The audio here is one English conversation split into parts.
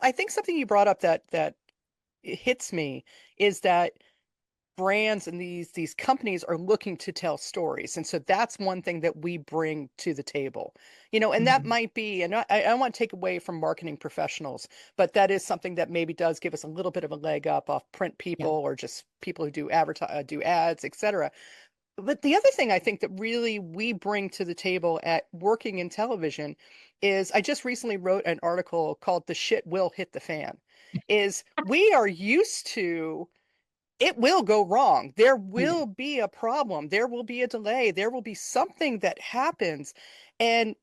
I think something you brought up that hits me is that brands and these companies are looking to tell stories. And so that's one thing that we bring to the table. And that Mhm. might be, and I don't want to take away from marketing professionals, but that is something that maybe does give us a little bit of a leg up off print Yeah. people or just people who do do ads, etc. But the other thing I think that really we bring to the table at working in television is I just recently wrote an article called "The Shit Will Hit the Fan." Is we are used to it will go wrong. There Yeah. will be a problem. There will be a delay. There will be something that happens. And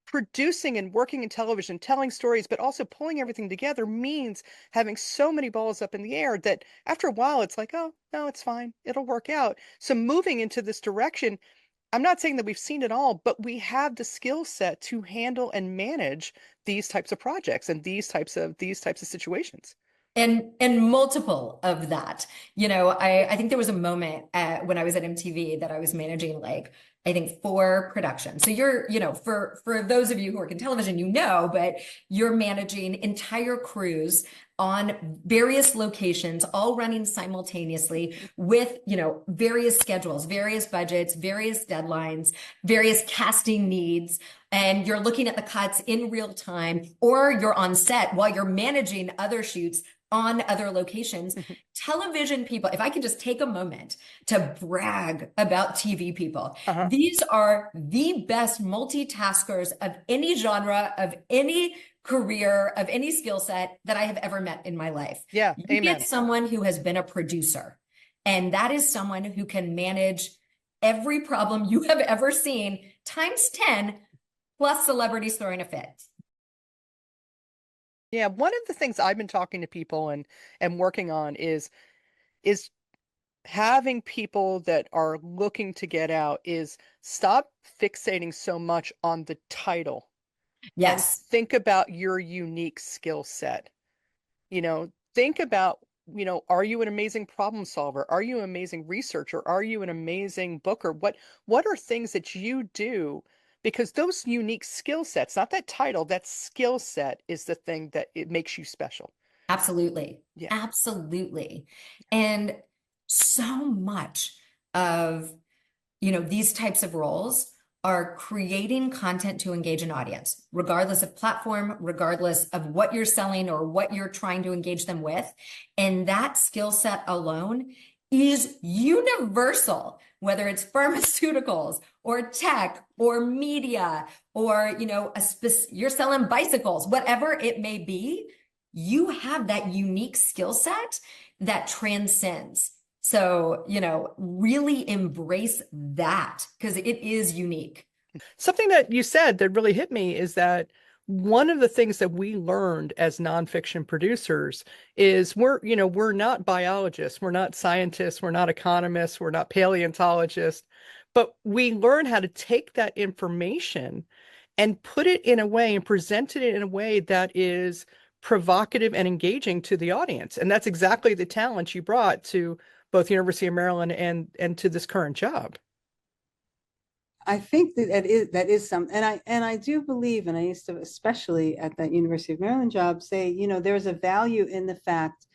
producing and working in television, telling stories, but also pulling everything together means having so many balls up in the air that after a while it's like, oh, no, it's fine. It'll work out. So moving into this direction, I'm not saying that we've seen it all, but we have the skill set to handle and manage these types of projects and these types of situations. And multiple of that. I think there was a moment when I was at MTV that I was managing like I think four productions. So for those of you who work in television, but you're managing entire crews on various locations, all running simultaneously with, various schedules, various budgets, various deadlines, various casting needs. And you're looking at the cuts in real time, or you're on set while you're managing other shoots on other locations. Television people, if I can just take a moment to brag about TV people, Uh-huh. these are the best multitaskers of any genre, of any career, of any skill set that I have ever met in my life. Yeah, You get amen. someone who has been a producer, and that is someone who can manage every problem you have ever seen times 10 plus celebrities throwing a fit. Yeah, one of the things I've been talking to people and working on is having people that are looking to get out is stop fixating so much on the title and Yes, think about your unique skill set. Think about, are you an amazing problem solver? Are you an amazing researcher? Are you an amazing booker? What are things that you do? Because those unique skill sets, not that title, that skill set is the thing that it makes you special. absolutely. Yeah. Absolutely. And so much of, these types of roles are creating content to engage an audience, regardless of platform, regardless of what you're selling or what you're trying to engage them with. And that skill set alone is universal, whether it's pharmaceuticals or tech or media or, you're selling bicycles, whatever it may be, you have that unique skill set that transcends. So, really embrace that because it is unique. Something that you said that really hit me is that one of the things that we learned as nonfiction producers is we're not biologists, we're not scientists, we're not economists, we're not paleontologists, but we learn how to take that information and put it in a way and present it in a way that is provocative and engaging to the audience. And that's exactly the talent you brought to both University of Maryland and to this current job. I think that is some, and I do believe, and I used to, especially at that University of Maryland job, say, there's a value in the fact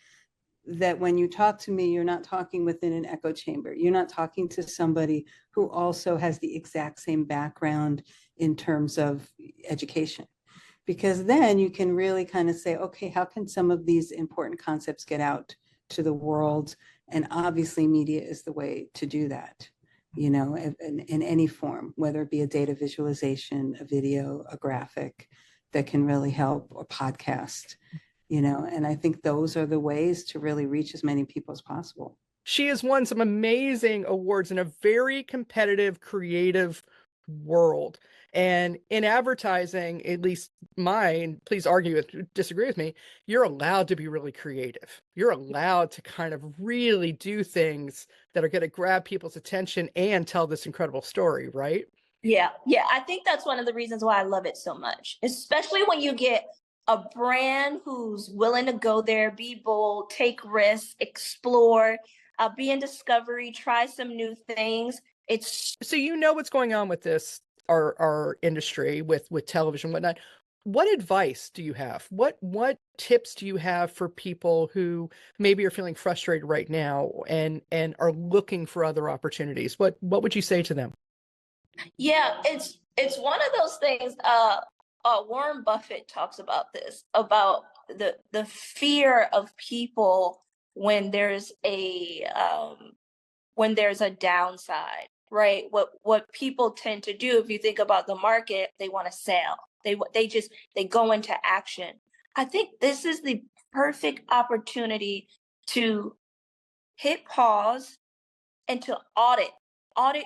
that when you talk to me, you're not talking within an echo chamber. You're not talking to somebody who also has the exact same background in terms of education. Because then you can really kind of say, okay, how can some of these important concepts get out to the world? And obviously, media is the way to do that, in any form, whether it be a data visualization, a video, a graphic that can really help, or podcast, and I think those are the ways to really reach as many people as possible. She has won some amazing awards in a very competitive, creative world. And in advertising, at least mine, please disagree with me, you're allowed to be really creative. You're allowed to kind of really do things that are going to grab people's attention and tell this incredible story, right? Yeah, yeah. I think that's one of the reasons why I love it so much, especially when you get a brand who's willing to go there, be bold, take risks, explore, be in discovery, try some new things. It's So you know what's going on with this our industry with television, whatnot. what advice do you have? What tips do you have for people who maybe are feeling frustrated right now and are looking for other opportunities? What would you say to them? Yeah, it's one of those things. Warren Buffett talks about this, about the fear of people when there's a downside, right? What people tend to do, if you think about the market, they want to sell. They go into action. I think this is the perfect opportunity to hit pause and to audit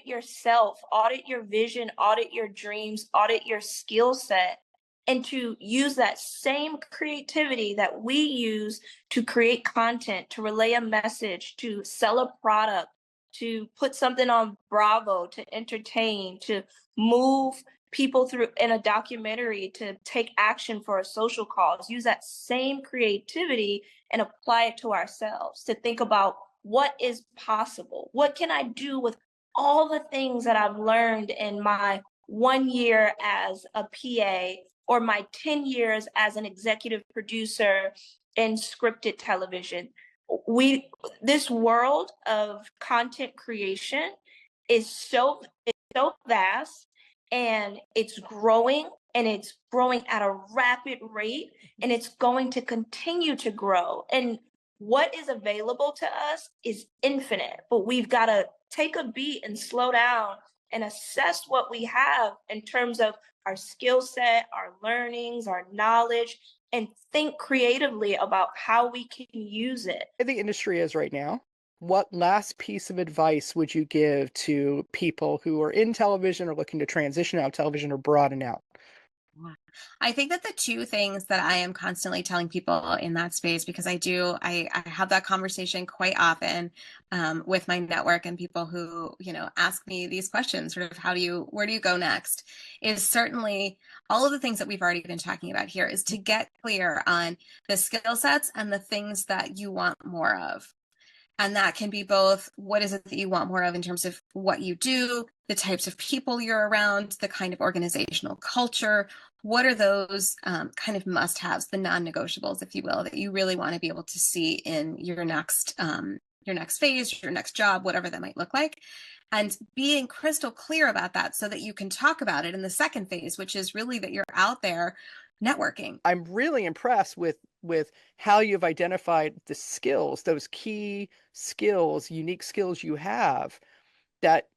yourself, audit your vision, audit your dreams, audit your skill set, and to use that same creativity that we use to create content, to relay a message, to sell a product, to put something on Bravo, to entertain, to move people through in a documentary, to take action for a social cause. Use that same creativity and apply it to ourselves, to think about what is possible? What can I do with all the things that I've learned in my 1 year as a PA or my 10 years as an executive producer in scripted television? We This world of content creation is so vast, and it's growing at a rapid rate, and it's going to continue to grow. And what is available to us is infinite, but we've got to take a beat and slow down and assess what we have in terms of our skill set, our learnings, our knowledge, and think creatively about how we can use it. Where the industry is right now, what last piece of advice would you give to people who are in television or looking to transition out of television or broaden out? I think that the two things that I am constantly telling people in that space, because I have that conversation quite often with my network and people who, ask me these questions, sort of where do you go next, is certainly all of the things that we've already been talking about here, is to get clear on the skill sets and the things that you want more of. And that can be both, what is it that you want more of in terms of what you do, the types of people you're around, the kind of organizational culture. What are those kind of must-haves, the non-negotiables, if you will, that you really want to be able to see in your next phase, your next job, whatever that might look like, and being crystal clear about that so that you can talk about it in the second phase, which is really that you're out there networking. I'm really impressed with how you've identified the skills, those key skills, unique skills you have, that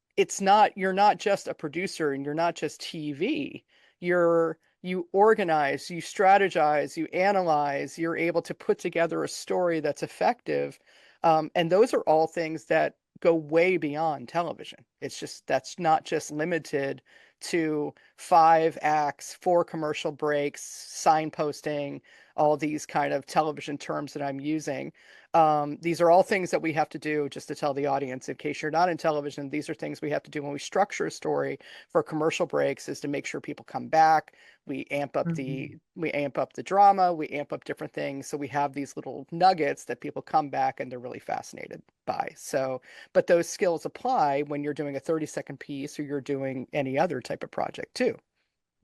you're not just a producer and you're not just TV. You organize, you strategize, you analyze, you're able to put together a story that's effective. And those are all things that go way beyond television. That's not just limited to 5 acts, 4 commercial breaks, signposting, all these kind of television terms that I'm using. These are all things that we have to do, just to tell the audience, in case you're not in television, these are things we have to do when we structure a story for commercial breaks, is to make sure people come back. We amp up the drama, we amp up different things. So we have these little nuggets that people come back and they're really fascinated by. So, but those skills apply when you're doing a 30-second piece or you're doing any other type of project too.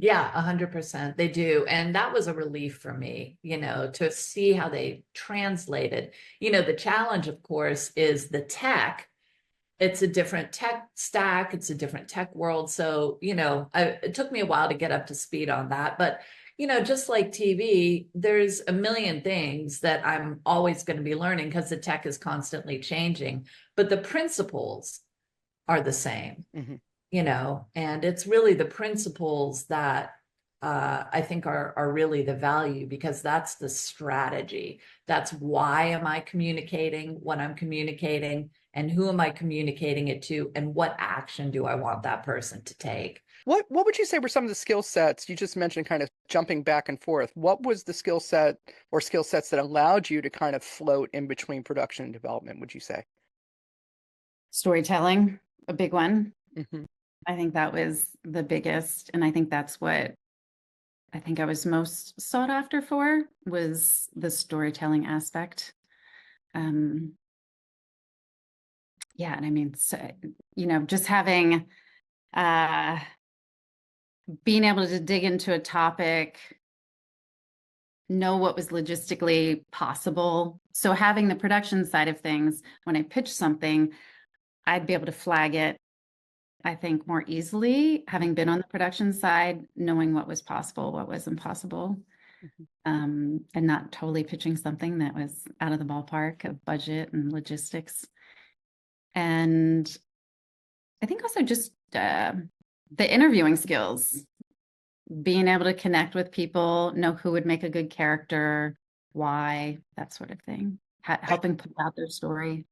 Yeah, 100%. They do. And that was a relief for me, to see how they translated. The challenge, of course, is the tech. It's a different tech stack. It's a different tech world. So, it took me a while to get up to speed on that. But, just like TV, there's a million things that I'm always going to be learning because the tech is constantly changing. But the principles are the same. Mm-hmm. And it's really the principles that I think are really the value, because that's the strategy. That's why am I communicating what I'm communicating, and who am I communicating it to, and what action do I want that person to take? What would you say were some of the skill sets you just mentioned, kind of jumping back and forth? What was the skill set or skill sets that allowed you to kind of float in between production and development, would you say? Storytelling, a big one. Mm-hmm. I think that was the biggest, and I think that's what I think I was most sought after for, was the storytelling aspect. Yeah, and I mean, so, just having being able to dig into a topic know what was logistically possible. So having the production side of things, when I pitch something, I'd be able to flag it, I think, more easily, having been on the production side, knowing what was possible, what wasn't possible, and not totally pitching something that was out of the ballpark of budget and logistics. And I think also just the interviewing skills, being able to connect with people, know who would make a good character, why, that sort of thing, helping put out their story.